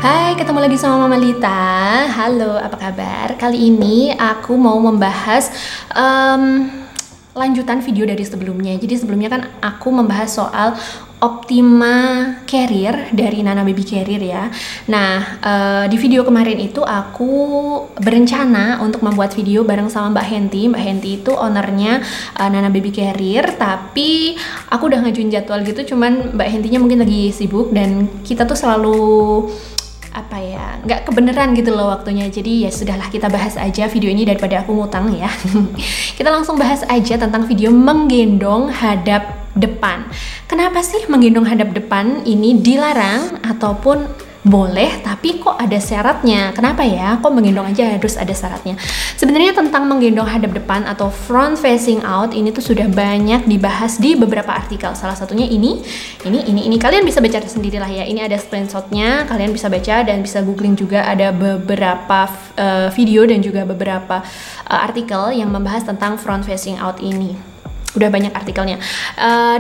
Hai, ketemu lagi sama Mama Lita. Halo, apa kabar? Kali ini aku mau membahas lanjutan video dari sebelumnya. Jadi sebelumnya kan aku membahas soal Optima Carrier dari Nana Baby Carrier ya. Nah, di video kemarin itu aku berencana untuk membuat video bareng sama Mbak Henti. Mbak Henti itu ownernya Nana Baby Carrier, tapi aku udah ngajuin jadwal gitu, cuman Mbak Hentinya mungkin lagi sibuk dan kita tuh selalu nggak kebeneran gitu loh waktunya. Jadi ya sudahlah, kita bahas aja video ini daripada aku ngutang ya. Kita langsung bahas aja tentang video menggendong hadap depan. Kenapa sih menggendong hadap depan ini dilarang ataupun boleh tapi kok ada syaratnya? Kenapa ya? Kok menggendong aja harus ada syaratnya? Sebenarnya tentang menggendong hadap depan atau front facing out ini tuh sudah banyak dibahas di beberapa artikel. Salah satunya ini kalian bisa baca sendiri lah ya. Ini ada screenshotnya, kalian bisa baca dan bisa googling juga. Ada beberapa video dan juga beberapa artikel yang membahas tentang front facing out ini. Udah banyak artikelnya.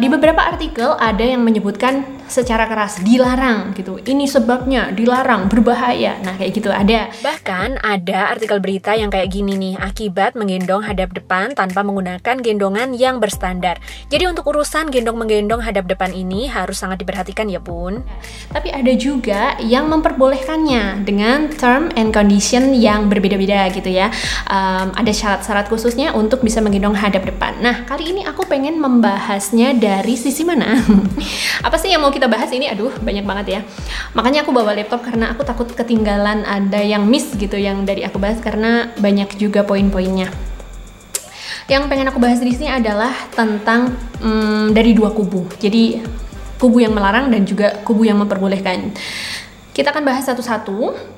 Di beberapa artikel ada yang menyebutkan secara keras dilarang gitu. Ini sebabnya dilarang, berbahaya. Nah, kayak gitu ada. Bahkan ada artikel berita yang kayak gini nih, akibat menggendong hadap depan tanpa menggunakan gendongan yang berstandar. Jadi untuk urusan gendong-menggendong hadap depan ini harus sangat diperhatikan ya Bun. Tapi ada juga yang memperbolehkannya dengan term and condition yang berbeda-beda gitu ya. Ada syarat-syarat khususnya untuk bisa menggendong hadap depan. Nah, kali ini aku pengen membahasnya dari sisi mana? Apa sih yang mau kita bahas ini? Aduh, banyak banget ya. Makanya aku bawa laptop karena aku takut ketinggalan ada yang miss gitu yang dari aku bahas karena banyak juga poin-poinnya. Yang pengen aku bahas di sini adalah tentang dari dua kubu. Jadi kubu yang melarang dan juga kubu yang memperbolehkan. Kita akan bahas satu-satu.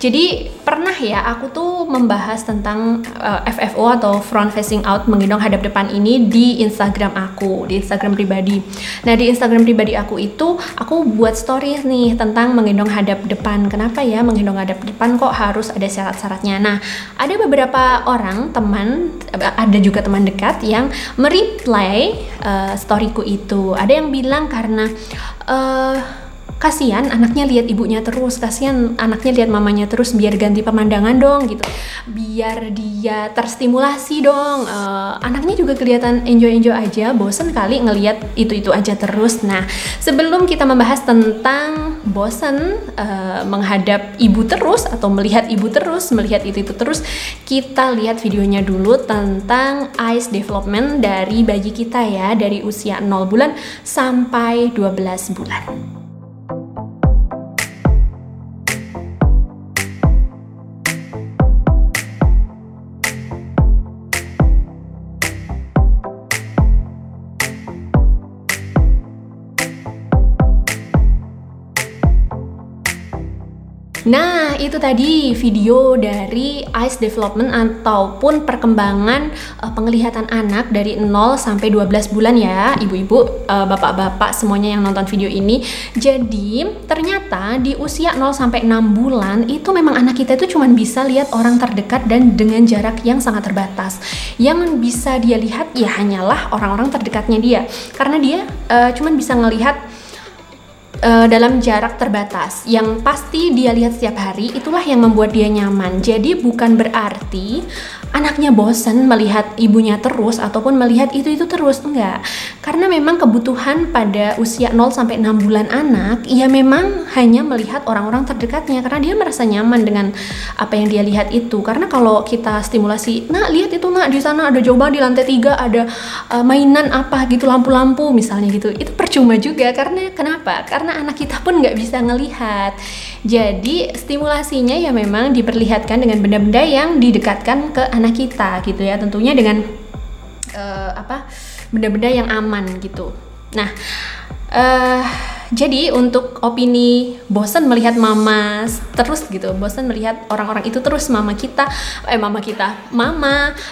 Jadi pernah ya aku tuh membahas tentang FFO atau front facing out menggendong hadap depan ini di Instagram aku, di Instagram pribadi. Nah, di Instagram pribadi aku itu aku buat stories nih tentang menggendong hadap depan. Kenapa ya menggendong hadap depan kok harus ada syarat-syaratnya? Nah, ada beberapa orang ada juga teman dekat yang mereply storyku itu. Ada yang bilang karena kasihan anaknya lihat ibunya terus, kasihan anaknya lihat mamanya terus, biar ganti pemandangan dong gitu, biar dia terstimulasi dong. Anaknya juga kelihatan enjoy aja, bosen kali ngelihat itu aja terus. Nah, sebelum kita membahas tentang bosen menghadap ibu terus atau melihat ibu terus, melihat itu terus, kita lihat videonya dulu tentang eyes development dari bayi kita ya, dari usia 0 bulan sampai 12 bulan. Nah, itu tadi video dari eyes development ataupun perkembangan penglihatan anak dari 0 sampai 12 bulan ya, ibu-ibu, bapak-bapak semuanya yang nonton video ini. Jadi, ternyata di usia 0 sampai 6 bulan itu memang anak kita itu cuma bisa lihat orang terdekat dan dengan jarak yang sangat terbatas. Yang bisa dia lihat ya hanyalah orang-orang terdekatnya dia. Karena dia cuma bisa ngelihat dalam jarak terbatas. Yang pasti dia lihat setiap hari, itulah yang membuat dia nyaman. Jadi bukan berarti anaknya bosan melihat ibunya terus ataupun melihat itu terus, enggak. Karena memang kebutuhan pada usia 0 sampai 6 bulan anak, ya memang hanya melihat orang-orang terdekatnya karena dia merasa nyaman dengan apa yang dia lihat itu. Karena kalau kita stimulasi, "Nak, lihat itu, Nak, di sana ada coba di lantai 3 ada mainan apa gitu, lampu-lampu misalnya gitu." Itu percuma juga. Karena kenapa? Karena anak kita pun nggak bisa ngelihat. Jadi stimulasinya ya memang diperlihatkan dengan benda-benda yang didekatkan ke anak kita gitu ya, tentunya dengan benda-benda yang aman gitu. Nah, jadi untuk opini bosan melihat mama terus gitu, bosan melihat orang-orang itu terus, mama,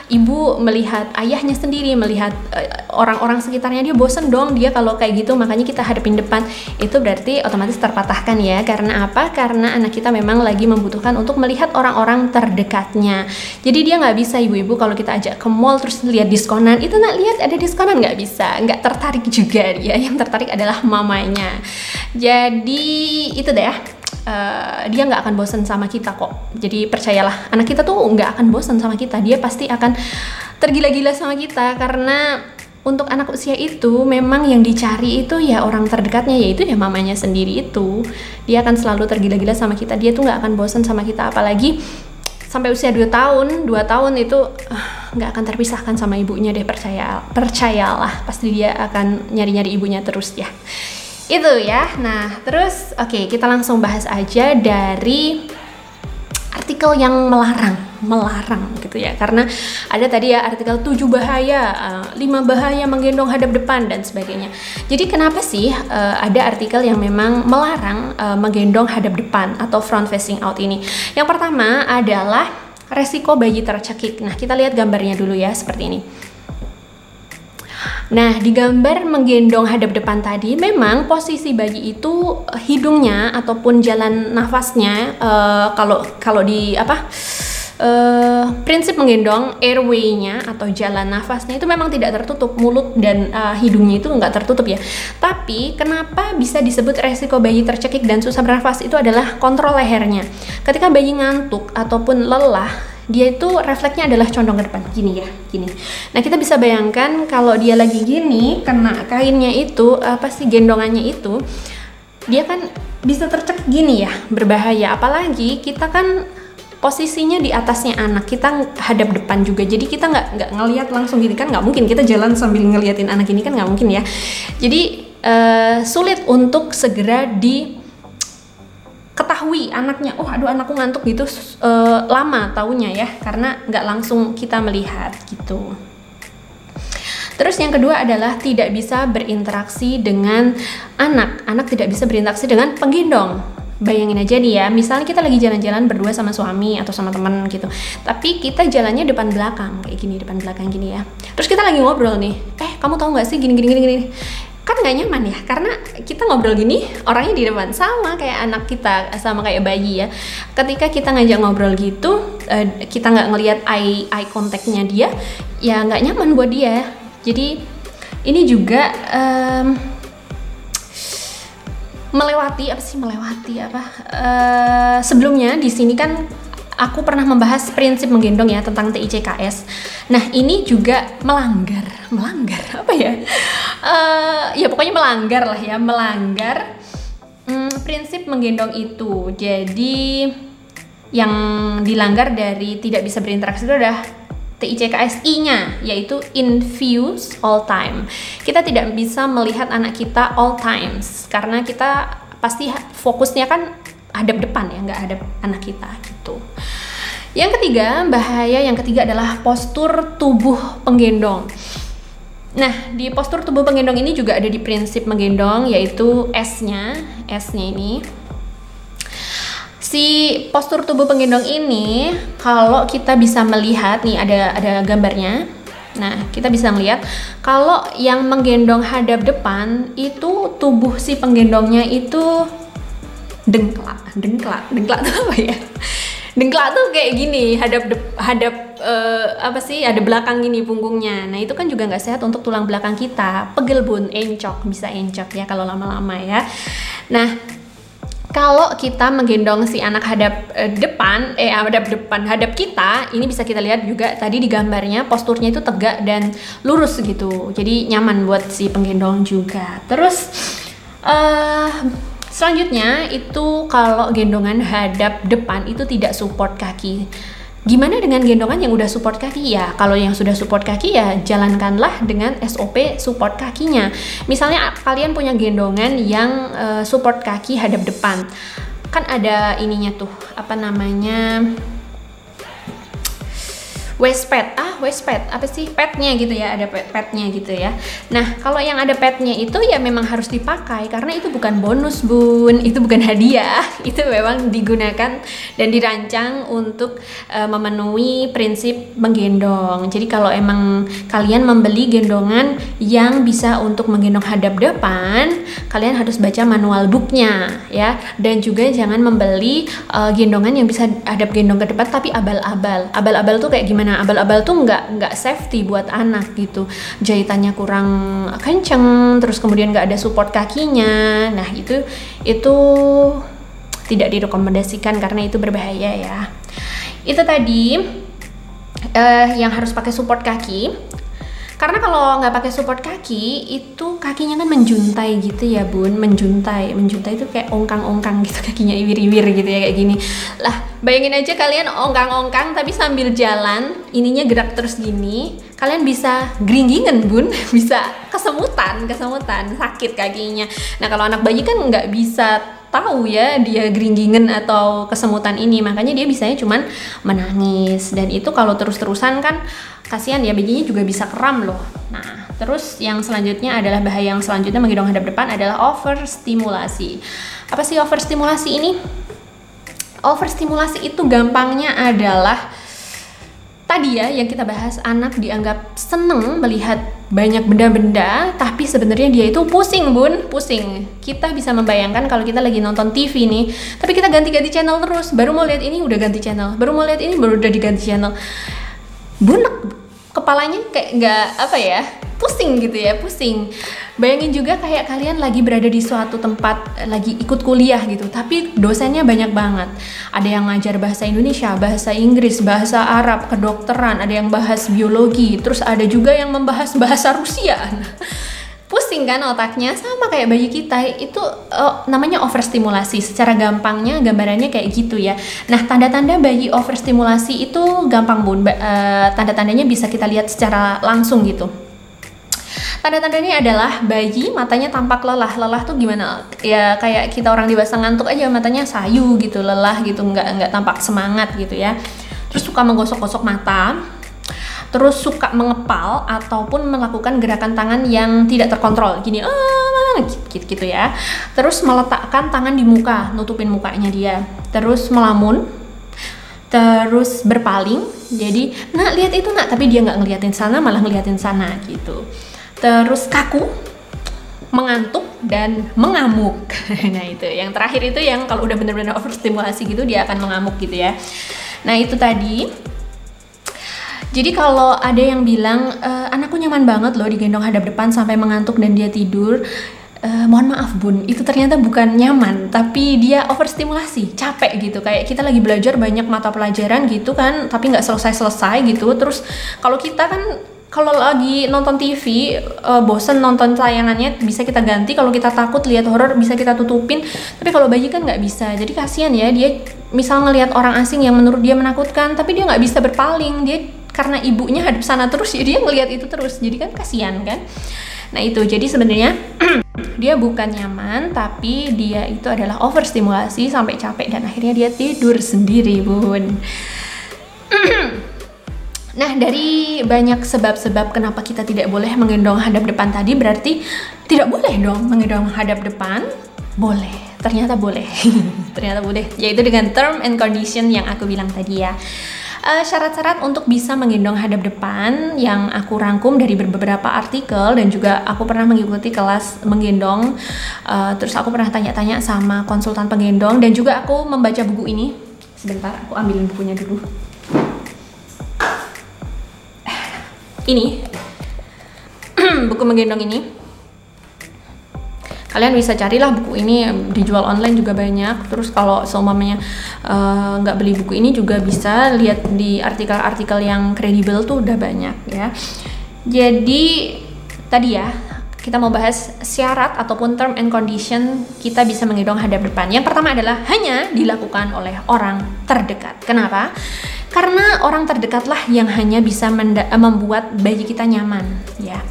ibu melihat ayahnya sendiri, melihat orang-orang sekitarnya, dia bosan dong dia kalau kayak gitu, makanya kita hadapin depan. Itu berarti otomatis terpatahkan ya. Karena apa? Karena anak kita memang lagi membutuhkan untuk melihat orang-orang terdekatnya. Jadi dia nggak bisa, ibu-ibu, kalau kita ajak ke mall terus lihat diskonan, itu nak lihat ada diskonan, nggak bisa, nggak tertarik juga dia. Yang tertarik adalah mamanya. Jadi itu deh ya. dia nggak akan bosan sama kita kok. Jadi percayalah, anak kita tuh nggak akan bosan sama kita, dia pasti akan tergila-gila sama kita, karena untuk anak usia itu memang yang dicari itu ya orang terdekatnya, yaitu ya mamanya sendiri itu. Dia akan selalu tergila-gila sama kita, dia tuh nggak akan bosan sama kita, apalagi sampai usia 2 tahun itu nggak akan terpisahkan sama ibunya deh, percayalah, pasti dia akan nyari-nyari ibunya terus ya. Itu ya. Nah, terus oke, kita langsung bahas aja dari artikel yang melarang gitu ya, karena ada tadi ya artikel 7 bahaya, 5 bahaya menggendong hadap depan dan sebagainya. Jadi kenapa sih ada artikel yang memang melarang menggendong hadap depan atau front facing out ini? Yang pertama adalah resiko bayi tercekik. Nah, kita lihat gambarnya dulu ya, seperti ini. Nah, di gambar menggendong hadap depan tadi, memang posisi bayi itu hidungnya ataupun jalan nafasnya, kalau di prinsip menggendong, airway-nya atau jalan nafasnya itu memang tidak tertutup, mulut dan hidungnya itu nggak tertutup ya. Tapi kenapa bisa disebut resiko bayi tercekik dan susah bernafas, itu adalah kontrol lehernya. Ketika bayi ngantuk ataupun lelah, dia itu refleksnya adalah condong ke depan, gini ya, gini. Nah, kita bisa bayangkan kalau dia lagi gini, kena kainnya itu, gendongannya itu, dia kan bisa tercekik gini ya, berbahaya. Apalagi kita kan posisinya di atasnya anak, kita hadap depan juga, jadi kita nggak ngelihat langsung gini kan, nggak mungkin kita jalan sambil ngeliatin anak ini kan, nggak mungkin ya. Jadi sulit untuk segera ketahui anaknya, oh aduh anakku ngantuk gitu, lama taunya ya, karena nggak langsung kita melihat gitu. Terus yang kedua adalah tidak bisa berinteraksi dengan anak tidak bisa berinteraksi dengan penggendong. Bayangin aja nih ya, misalnya kita lagi jalan-jalan berdua sama suami atau sama teman gitu, tapi kita jalannya depan belakang kayak gini, depan belakang gini ya. Terus kita lagi ngobrol nih, kamu tahu nggak sih gini, kan nggak nyaman ya, karena kita ngobrol gini, orangnya di depan, sama kayak anak kita, sama kayak bayi ya. Ketika kita ngajak ngobrol gitu, kita nggak ngelihat eye contact-nya dia, ya nggak nyaman buat dia. Jadi ini juga sebelumnya di sini kan aku pernah membahas prinsip menggendong ya, tentang TICKS. Nah, ini juga melanggar apa ya? Ya pokoknya melanggar lah ya, melanggar prinsip menggendong itu. Jadi yang dilanggar dari tidak bisa berinteraksi itu adalah TICKS-I-nya, yaitu infuse all time. Kita tidak bisa melihat anak kita all times, karena kita pasti fokusnya kan hadap depan ya, nggak hadap anak kita gitu. Yang ketiga, bahaya yang ketiga adalah postur tubuh penggendong. Nah, di postur tubuh penggendong ini juga ada di prinsip menggendong, yaitu S-nya ini. Si postur tubuh penggendong ini, kalau kita bisa melihat nih, ada gambarnya. Nah, kita bisa melihat kalau yang menggendong hadap depan itu tubuh si penggendongnya itu dengklak tuh apa ya? Dengklak tuh kayak gini, hadap ada belakang gini punggungnya. Nah, itu kan juga nggak sehat untuk tulang belakang kita. Pegel bun, bisa encok ya kalau lama-lama ya. Nah, kalau kita menggendong si anak hadap kita, ini bisa kita lihat juga tadi di gambarnya, posturnya itu tegak dan lurus gitu. Jadi nyaman buat si penggendong juga. Terus selanjutnya itu kalau gendongan hadap depan itu tidak support kaki. Gimana dengan gendongan yang udah support kaki ya? Kalau yang sudah support kaki ya jalankanlah dengan SOP support kakinya. Misalnya kalian punya gendongan yang support kaki hadap depan, kan ada ininya tuh, apa namanya, waist pad, apa sih, padnya gitu ya, ada padnya gitu ya. Nah, kalau yang ada padnya itu ya memang harus dipakai, karena itu bukan bonus bun, itu bukan hadiah, itu memang digunakan dan dirancang untuk memenuhi prinsip menggendong. Jadi kalau emang kalian membeli gendongan yang bisa untuk menggendong hadap depan, kalian harus baca manual booknya ya, dan juga jangan membeli gendongan yang bisa hadap gendong ke depan tapi abal-abal tuh kayak gimana? Abal-abal tuh nggak safety buat anak gitu, jahitannya kurang kenceng, terus kemudian nggak ada support kakinya. Nah, itu tidak direkomendasikan karena itu berbahaya ya. Itu tadi yang harus pakai support kaki. Karena kalau nggak pakai support kaki, itu kakinya kan menjuntai gitu ya bun, menjuntai itu kayak ongkang-ongkang gitu, kakinya iwir-iwir gitu ya kayak gini. Lah bayangin aja kalian ongkang-ongkang tapi sambil jalan, ininya gerak terus gini, kalian bisa geringgingen bun, bisa kesemutan, sakit kakinya. Nah kalau anak bayi kan nggak bisa tahu ya dia geringgingen atau kesemutan ini, makanya dia bisanya cuman menangis, dan itu kalau terus-terusan kan kasihan ya, bayinya juga bisa kram loh. Nah terus yang selanjutnya adalah bahaya yang selanjutnya menggendong hadap depan adalah overstimulasi. Apa sih overstimulasi ini? Overstimulasi itu gampangnya adalah tadi ya yang kita bahas, anak dianggap seneng melihat banyak benda-benda, tapi sebenarnya dia itu pusing bun, pusing. Kita bisa membayangkan kalau kita lagi nonton TV nih, tapi kita ganti-ganti channel terus, baru mau lihat ini udah ganti channel, baru mau lihat ini baru udah diganti channel. Bunek kepalanya kayak nggak apa ya, pusing gitu ya, pusing. Bayangin juga kayak kalian lagi berada di suatu tempat, lagi ikut kuliah gitu, tapi dosennya banyak banget. Ada yang ngajar bahasa Indonesia, bahasa Inggris, bahasa Arab, kedokteran, ada yang bahas biologi, terus ada juga yang membahas bahasa Rusia. Pusing kan otaknya, sama kayak bayi kita itu namanya overstimulasi. Secara gampangnya gambarannya kayak gitu ya. Nah tanda-tanda bayi overstimulasi itu gampang bun, tanda-tandanya bisa kita lihat secara langsung gitu. Tanda-tandanya adalah bayi matanya tampak lelah. Lelah tuh gimana? Ya kayak kita orang dewasa ngantuk aja, matanya sayu gitu, lelah gitu, nggak tampak semangat gitu ya. Terus suka menggosok-gosok mata, terus suka mengepal ataupun melakukan gerakan tangan yang tidak terkontrol gini, gitu ya. Terus meletakkan tangan di muka, nutupin mukanya dia. Terus melamun, terus berpaling. Jadi, nak lihat itu nak, tapi dia nggak ngeliatin sana, malah ngeliatin sana gitu. Terus kaku, mengantuk, dan mengamuk. Nah itu, yang terakhir itu yang kalau udah bener-bener overstimulasi gitu dia akan mengamuk gitu ya. Nah itu tadi. Jadi kalau ada yang bilang anakku nyaman banget loh digendong hadap depan sampai mengantuk dan dia tidur, mohon maaf bun, itu ternyata bukan nyaman, tapi dia overstimulasi, capek gitu. Kayak kita lagi belajar banyak mata pelajaran gitu kan, tapi nggak selesai-selesai gitu. Terus kalau kita kan kalau lagi nonton TV, bosen nonton tayangannya bisa kita ganti. Kalau kita takut lihat horor bisa kita tutupin. Tapi kalau bayi kan nggak bisa. Jadi kasihan ya, dia misal ngelihat orang asing yang menurut dia menakutkan, tapi dia nggak bisa berpaling. Dia karena ibunya hadap sana terus, jadi dia ngelihat itu terus. Jadi kan kasihan kan. Nah itu, jadi sebenarnya dia bukan nyaman, tapi dia itu adalah overstimulasi sampai capek dan akhirnya dia tidur sendiri bun. Nah dari banyak sebab-sebab kenapa kita tidak boleh menggendong hadap depan tadi, berarti tidak boleh dong menggendong hadap depan? Boleh, ternyata boleh. Ternyata boleh, yaitu dengan term and condition yang aku bilang tadi ya. Syarat-syarat untuk bisa menggendong hadap depan yang aku rangkum dari beberapa artikel, dan juga aku pernah mengikuti kelas menggendong, terus aku pernah tanya-tanya sama konsultan penggendong, dan juga aku membaca buku ini. Sebentar, aku ambilin bukunya dulu. Ini buku menggendong ini, kalian bisa carilah buku ini, dijual online juga banyak. Terus kalau seumpamanya nggak beli buku ini juga bisa lihat di artikel-artikel yang kredibel tuh udah banyak ya. Jadi tadi ya kita mau bahas syarat ataupun term and condition kita bisa menggendong hadap depan. Yang pertama adalah hanya dilakukan oleh orang terdekat. Kenapa? Karena orang terdekatlah yang hanya bisa membuat bayi kita nyaman ya.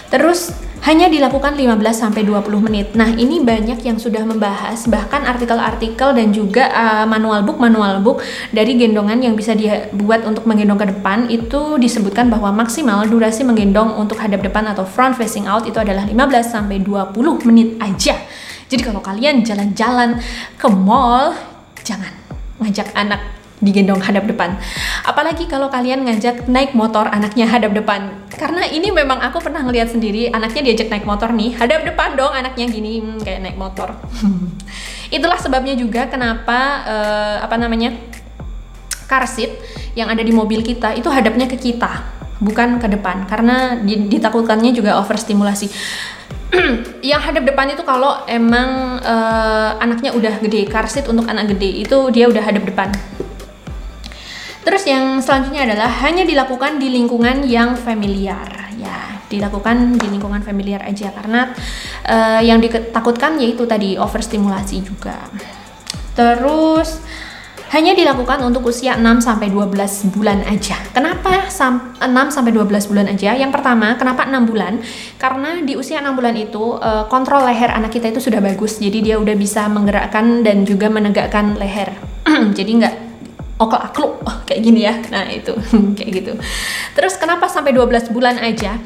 Terus hanya dilakukan 15-20 menit. Nah ini banyak yang sudah membahas, bahkan artikel-artikel dan juga manual book dari gendongan yang bisa dibuat untuk menggendong ke depan, itu disebutkan bahwa maksimal durasi menggendong untuk hadap depan atau front facing out itu adalah 15-20 menit aja. Jadi kalau kalian jalan-jalan ke mall, jangan ngajak anak digendong hadap depan. Apalagi kalau kalian ngajak naik motor anaknya hadap depan. Karena ini memang aku pernah ngeliat sendiri, anaknya diajak naik motor nih, hadap depan dong anaknya gini, kayak naik motor. Itulah sebabnya juga kenapa car seat yang ada di mobil kita itu hadapnya ke kita, bukan ke depan, karena ditakutkannya juga overstimulasi. Yang hadap depan itu kalau emang anaknya udah gede, car seat untuk anak gede itu dia udah hadap depan. Terus yang selanjutnya adalah hanya dilakukan di lingkungan yang familiar. Ya, dilakukan di lingkungan familiar aja karena yang ditakutkan yaitu tadi overstimulasi juga. Terus hanya dilakukan untuk usia 6-12 bulan aja. Kenapa 6-12 bulan aja? Yang pertama, kenapa 6 bulan? Karena di usia 6 bulan itu kontrol leher anak kita itu sudah bagus. Jadi dia udah bisa menggerakkan dan juga menegakkan leher. Jadi nggak oklak-akluk kayak gini ya. Nah itu kayak gitu. Terus kenapa sampai 12 bulan aja?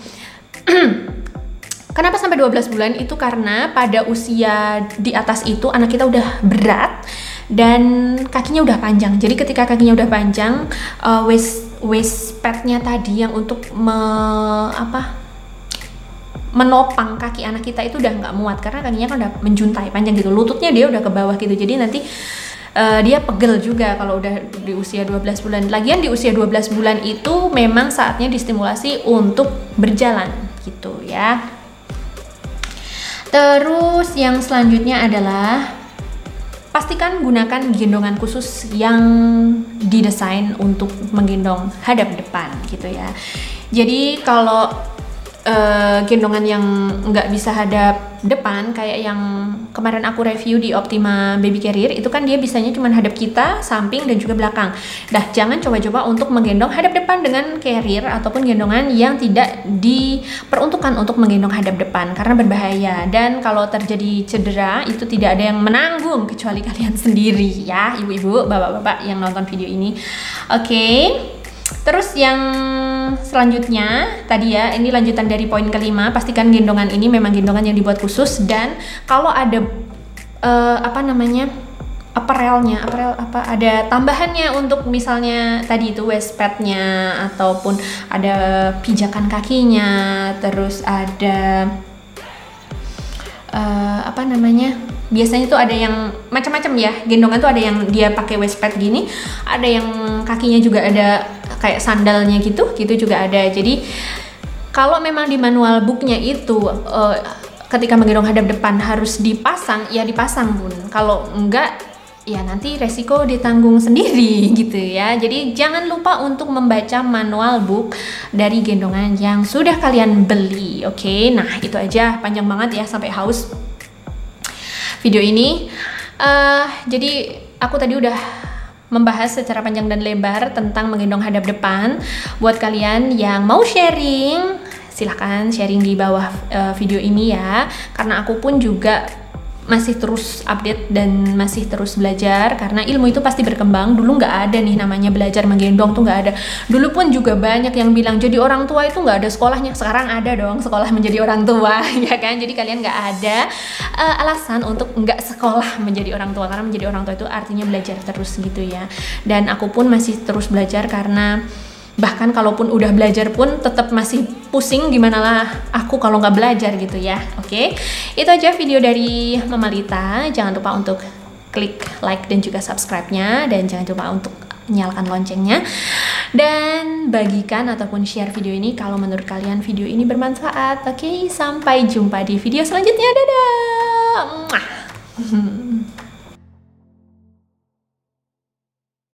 Kenapa sampai 12 bulan? Itu karena pada usia di atas itu anak kita udah berat dan kakinya udah panjang. Jadi ketika kakinya udah panjang, waist padnya tadi yang untuk menopang kaki anak kita itu udah nggak muat karena kakinya kan udah menjuntai panjang gitu. Lututnya dia udah ke bawah gitu. Jadi nanti dia pegel juga kalau udah di usia 12 bulan. Lagian di usia 12 bulan itu memang saatnya distimulasi untuk berjalan gitu ya. Terus yang selanjutnya adalah pastikan gunakan gendongan khusus yang didesain untuk menggendong hadap depan gitu ya. Jadi kalau gendongan yang nggak bisa hadap depan kayak yang kemarin aku review di Optima Baby Carrier itu kan dia bisanya cuma hadap kita, samping dan juga belakang. Nah, jangan coba-coba untuk menggendong hadap depan dengan carrier ataupun gendongan yang tidak diperuntukkan untuk menggendong hadap depan karena berbahaya dan kalau terjadi cedera itu tidak ada yang menanggung kecuali kalian sendiri ya, ibu-ibu, bapak-bapak yang nonton video ini. Oke. Terus yang selanjutnya tadi ya, ini lanjutan dari poin kelima, pastikan gendongan ini memang gendongan yang dibuat khusus dan kalau ada apparel ada tambahannya untuk misalnya tadi itu waist padnya ataupun ada pijakan kakinya, terus ada biasanya tuh ada yang macam-macam ya, gendongan tuh ada yang dia pakai waist pad gini, ada yang kakinya juga ada kayak sandalnya gitu juga ada. Jadi kalau memang di manual booknya itu ketika menggendong hadap depan harus dipasang, ya dipasang bun. Kalau enggak, ya nanti resiko ditanggung sendiri gitu ya. Jadi jangan lupa untuk membaca manual book dari gendongan yang sudah kalian beli. Oke, nah itu aja, panjang banget ya sampai haus video ini. Jadi aku tadi udah membahas secara panjang dan lebar tentang menggendong hadap depan. Buat kalian yang mau sharing, silahkan sharing di bawah video ini ya, karena aku pun juga masih terus update dan masih terus belajar karena ilmu itu pasti berkembang. Dulu nggak ada nih namanya belajar menggendong tuh nggak ada. Dulu pun juga banyak yang bilang jadi orang tua itu nggak ada sekolahnya. Sekarang ada dong sekolah menjadi orang tua ya kan. Jadi kalian nggak ada alasan untuk nggak sekolah menjadi orang tua karena menjadi orang tua itu artinya belajar terus gitu ya. Dan aku pun masih terus belajar karena bahkan kalaupun udah belajar pun tetap masih pusing gimana lah aku kalau nggak belajar gitu ya. Oke, itu aja video dari Mama Lita. Jangan lupa untuk klik like dan juga subscribe-nya, dan jangan lupa untuk nyalakan loncengnya dan bagikan ataupun share video ini kalau menurut kalian video ini bermanfaat. Oke, sampai jumpa di video selanjutnya. Dadah.